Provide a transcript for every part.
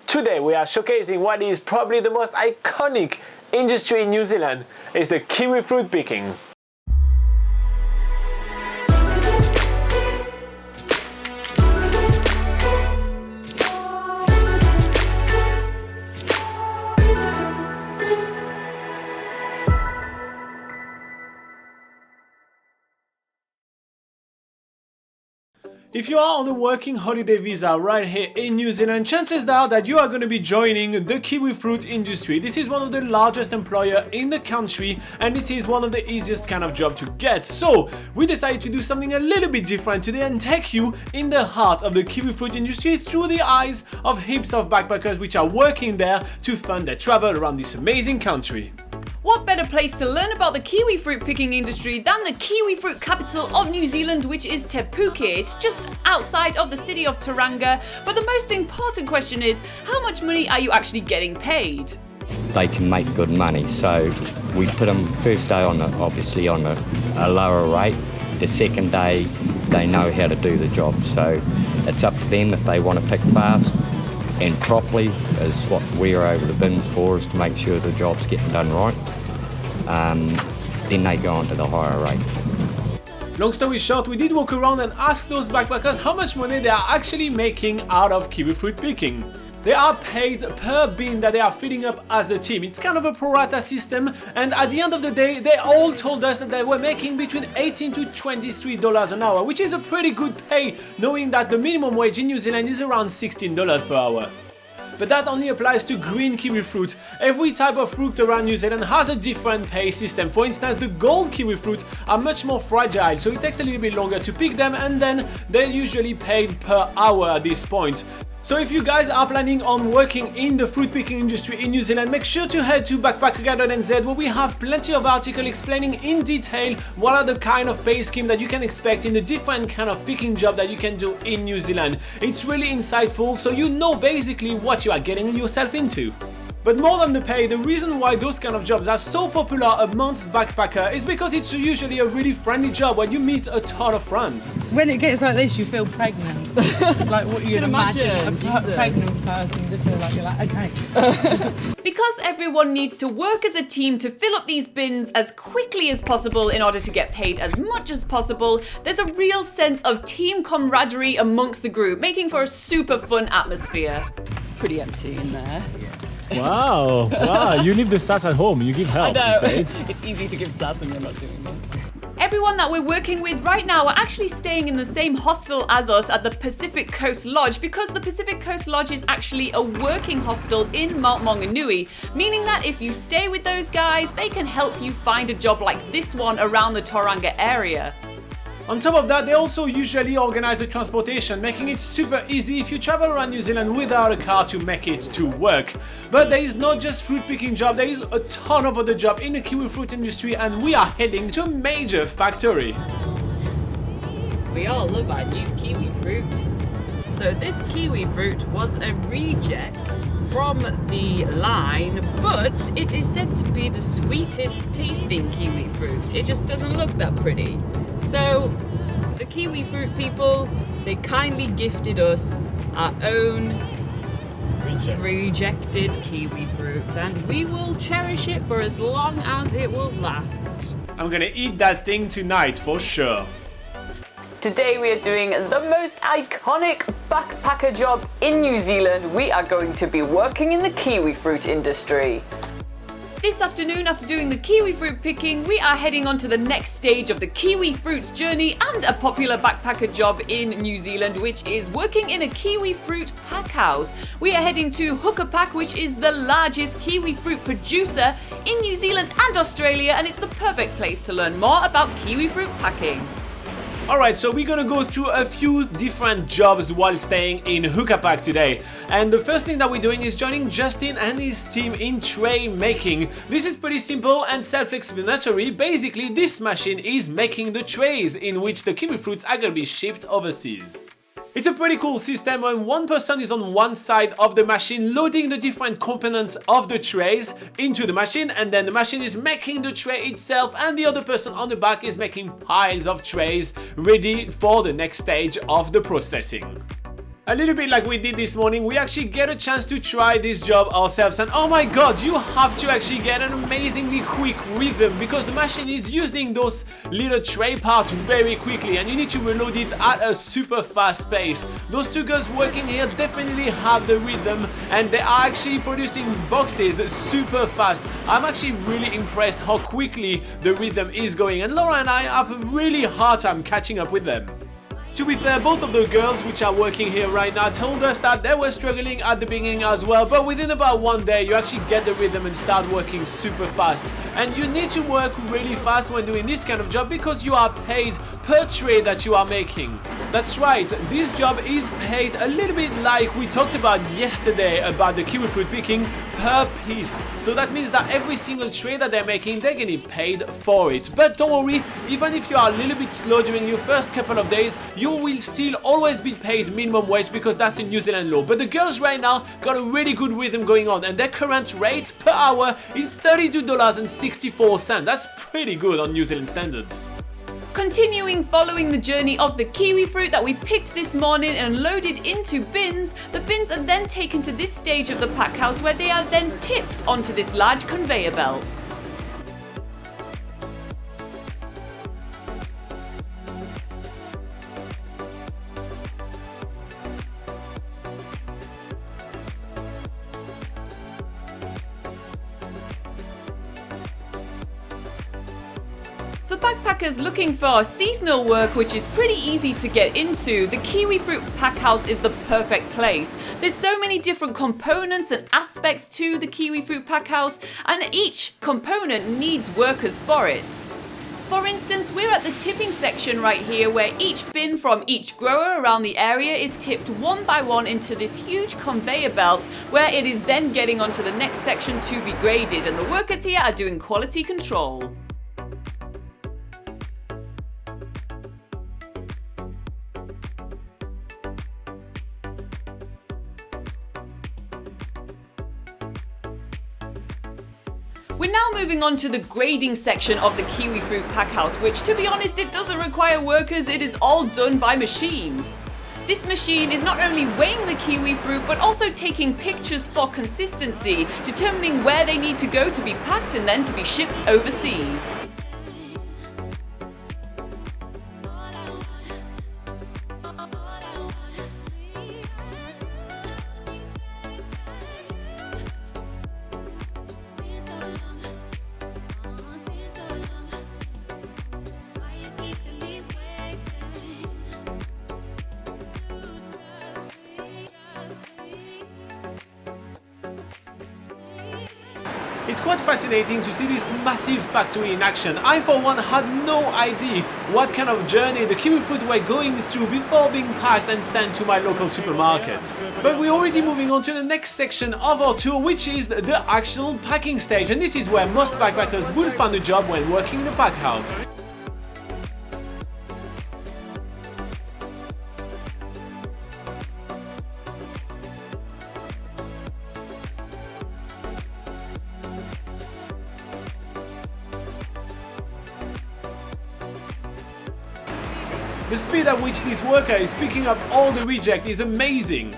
Today we are showcasing what is probably the most iconic industry in New Zealand, is the kiwifruit picking. If you are on a working holiday visa right here in New Zealand, chances are that you are going to be joining the kiwifruit industry. This is one of the largest employers in the country, and this is one of the easiest kind of job to get. So we decided to do something a little bit different today and take you in the heart of the kiwifruit industry through the eyes of heaps of backpackers which are working there to fund their travel around this amazing country. What better place to learn about the kiwifruit picking industry than the kiwifruit capital of New Zealand, which is Te Puke. It's just outside of the city of Tauranga. But the most important question is, how much money are you actually getting paid? They can make good money, so we put them first day on obviously on a lower rate. The second day they know how to do the job, so it's up to them if they want to pick fast and properly, is what we're over the bins for, is to make sure the job's getting done right. Then they go on to the higher rate. Long story short, we did walk around and ask those backpackers how much money they are actually making out of kiwifruit picking. They are paid per bin that they are filling up as a team. It's kind of a pro rata system, and at the end of the day, they all told us that they were making between $18 to $23 an hour, which is a pretty good pay, knowing that the minimum wage in New Zealand is around $16 per hour. But that only applies to green kiwifruit. Every type of fruit around New Zealand has a different pay system. For instance, the gold kiwifruits are much more fragile, so it takes a little bit longer to pick them, and then they're usually paid per hour at this point. So if you guys are planning on working in the fruit picking industry in New Zealand, make sure to head to backpackerguide.nz, where we have plenty of articles explaining in detail what are the kind of pay scheme that you can expect in the different kind of picking job that you can do in New Zealand. It's really insightful, so you know basically what you are getting yourself into. But more than the pay, the reason why those kind of jobs are so popular amongst backpackers is because it's usually a really friendly job where you meet a ton of friends. When it gets like this, you feel pregnant. Like what you'd imagine a pregnant person to feel like. You're like, okay. Because everyone needs to work as a team to fill up these bins as quickly as possible in order to get paid as much as possible, there's a real sense of team camaraderie amongst the group, making for a super fun atmosphere. Pretty empty in there. Wow, you leave the stats at home, you give help. I know, it's easy to give stats when you're not doing it. Everyone that we're working with right now are actually staying in the same hostel as us at the Pacific Coast Lodge, because the Pacific Coast Lodge is actually a working hostel in Mount Maunganui, meaning that if you stay with those guys, they can help you find a job like this one around the Tauranga area. On top of that, they also usually organize the transportation, making it super easy if you travel around New Zealand without a car to make it to work. But there is not just fruit picking job, there is a ton of other jobs in the kiwifruit industry, and we are heading to a major factory. We all love our new kiwifruit. So this kiwifruit was a reject from the line, but it is said to be the sweetest tasting kiwifruit. It just doesn't look that pretty. So the kiwifruit people, they kindly gifted us our own rejected kiwifruit, and we will cherish it for as long as it will last. I'm gonna eat that thing tonight for sure. Today we are doing the most iconic backpacker job in New Zealand. We are going to be working in the kiwifruit industry. This afternoon, after doing the kiwifruit picking, we are heading on to the next stage of the kiwifruit's journey and a popular backpacker job in New Zealand, which is working in a kiwifruit pack house. We are heading to Hukapak, which is the largest kiwifruit producer in New Zealand and Australia, and it's the perfect place to learn more about kiwifruit packing. Alright, so we're gonna go through a few different jobs while staying in Hukapak today. And the first thing that we're doing is joining Justin and his team in tray making. This is pretty simple and self-explanatory. Basically, this machine is making the trays in which the kiwifruits are gonna be shipped overseas. It's a pretty cool system when one person is on one side of the machine loading the different components of the trays into the machine, and then the machine is making the tray itself, and the other person on the back is making piles of trays ready for the next stage of the processing. A little bit like we did this morning, we actually get a chance to try this job ourselves, and oh my god, you have to actually get an amazingly quick rhythm because the machine is using those little tray parts very quickly and you need to reload it at a super fast pace. Those two girls working here definitely have the rhythm and they are actually producing boxes super fast. I'm actually really impressed how quickly the rhythm is going, and Laura and I have a really hard time catching up with them. To be fair, both of the girls which are working here right now told us that they were struggling at the beginning as well, but within about one day you actually get the rhythm and start working super fast. And you need to work really fast when doing this kind of job because you are paid per tray that you are making. That's right, this job is paid a little bit like we talked about yesterday about the kiwifruit picking, per piece. So that means that every single tray that they're making, they're getting paid for it. But don't worry, even if you are a little bit slow during your first couple of days, you will still always be paid minimum wage because that's the New Zealand law. But the girls right now got a really good rhythm going on and their current rate per hour is $32.64. That's pretty good on New Zealand standards. Continuing following the journey of the kiwi fruit that we picked this morning and loaded into bins, the bins are then taken to this stage of the pack house where they are then tipped onto this large conveyor belt. For backpackers looking for seasonal work, which is pretty easy to get into, the Kiwifruit pack house is the perfect place. There's so many different components and aspects to the Kiwifruit pack house, and each component needs workers for it. For instance, we're at the tipping section right here where each bin from each grower around the area is tipped one by one into this huge conveyor belt where it is then getting onto the next section to be graded, and the workers here are doing quality control. We're now moving on to the grading section of the Kiwifruit pack house, which, to be honest, it doesn't require workers, it is all done by machines. This machine is not only weighing the kiwi fruit but also taking pictures for consistency, determining where they need to go to be packed and then to be shipped overseas. It's quite fascinating to see this massive factory in action. I for one had no idea what kind of journey the kiwifruit were going through before being packed and sent to my local supermarket. But we're already moving on to the next section of our tour, which is the actual packing stage, and this is where most backpackers will find a job when working in a pack house. The speed at which this worker is picking up all the reject is amazing.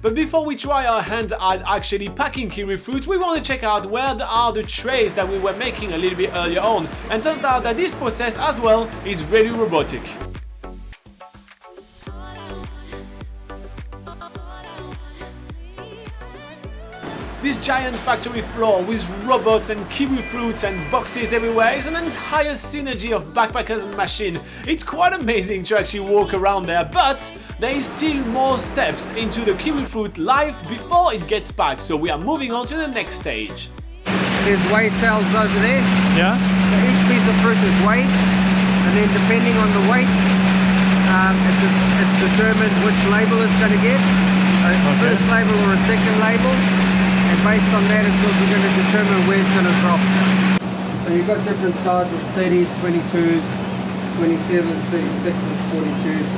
But before we try our hand at actually packing kiwifruit, we want to check out where are the trays that we were making a little bit earlier on, and turns out that this process as well is really robotic. This giant factory floor with robots and kiwifruits and boxes everywhere is an entire synergy of backpackers and machine. It's quite amazing to actually walk around there, but there is still more steps into the kiwifruit life before it gets packed, so we are moving on to the next stage. There's weigh cells over there. Yeah? So each piece of fruit is weighed, and then depending on the weight, it's determined which label it's going to get, a first label or a second label, and based on that it's also going to determine where it's going to drop. So you've got different sizes, 30s, 22s, 27s, 36s, 42s.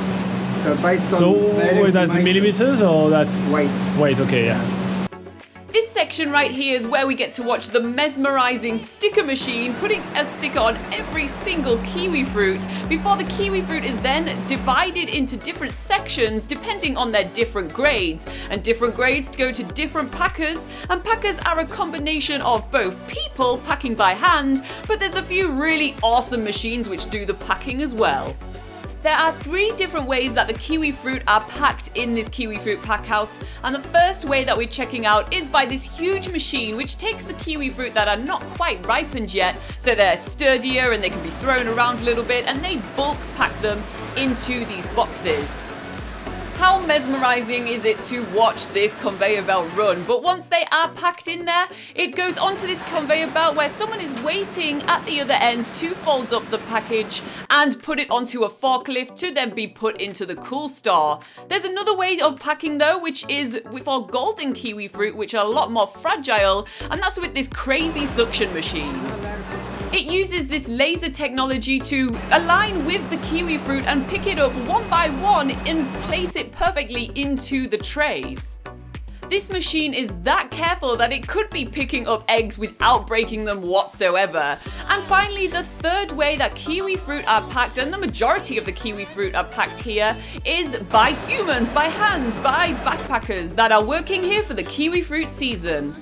So based on that that's the millimeters or that's weight. Weight, okay, yeah. This section right here is where we get to watch the mesmerizing sticker machine putting a sticker on every single kiwi fruit before the kiwi fruit is then divided into different sections depending on their different grades. And different grades go to different packers, and packers are a combination of both people packing by hand, but there's a few really awesome machines which do the packing as well. There are 3 different ways that the kiwi fruit are packed in this kiwi fruit pack house, and the first way that we're checking out is by this huge machine which takes the kiwi fruit that are not quite ripened yet, so they're sturdier and they can be thrown around a little bit, and they bulk pack them into these boxes. How mesmerizing is it to watch this conveyor belt run? But once they are packed in there, it goes onto this conveyor belt where someone is waiting at the other end to fold up the package and put it onto a forklift to then be put into the cool store. There's another way of packing though, which is for golden kiwi fruit, which are a lot more fragile, and that's with this crazy suction machine. It uses this laser technology to align with the kiwi fruit and pick it up one by one and place it perfectly into the trays. This machine is that careful that it could be picking up eggs without breaking them whatsoever. And finally, the third way that kiwi fruit are packed, and the majority of the kiwi fruit are packed here, is by humans, by hand, by backpackers that are working here for the kiwi fruit season.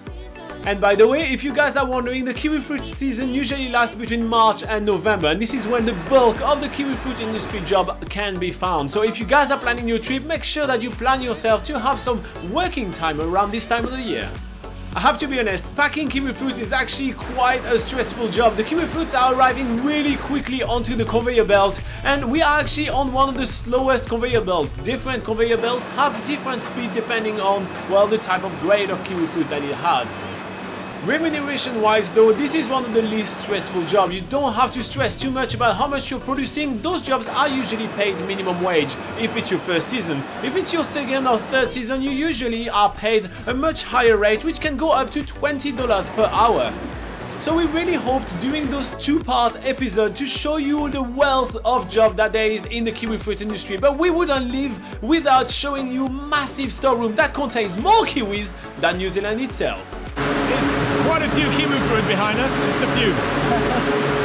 And by the way, if you guys are wondering, the kiwi fruit season usually lasts between March and November, and this is when the bulk of the kiwi fruit industry job can be found. So if you guys are planning your trip, make sure that you plan yourself to have some working time around this time of the year. I have to be honest, packing kiwi fruits is actually quite a stressful job. The kiwi fruits are arriving really quickly onto the conveyor belt, and we are actually on one of the slowest conveyor belts. Different conveyor belts have different speed depending on, well, the type of grade of kiwi fruit that it has. Remuneration wise though, this is one of the least stressful jobs. You don't have to stress too much about how much you're producing. Those jobs are usually paid minimum wage if it's your first season. If it's your second or third season, you usually are paid a much higher rate, which can go up to $20 per hour. So we really hoped doing those 2-part episodes to show you the wealth of job that there is in the kiwi fruit industry, but we wouldn't live without showing you massive storeroom that contains more kiwis than New Zealand itself. There's quite a few kiwi fruit behind us, just a few.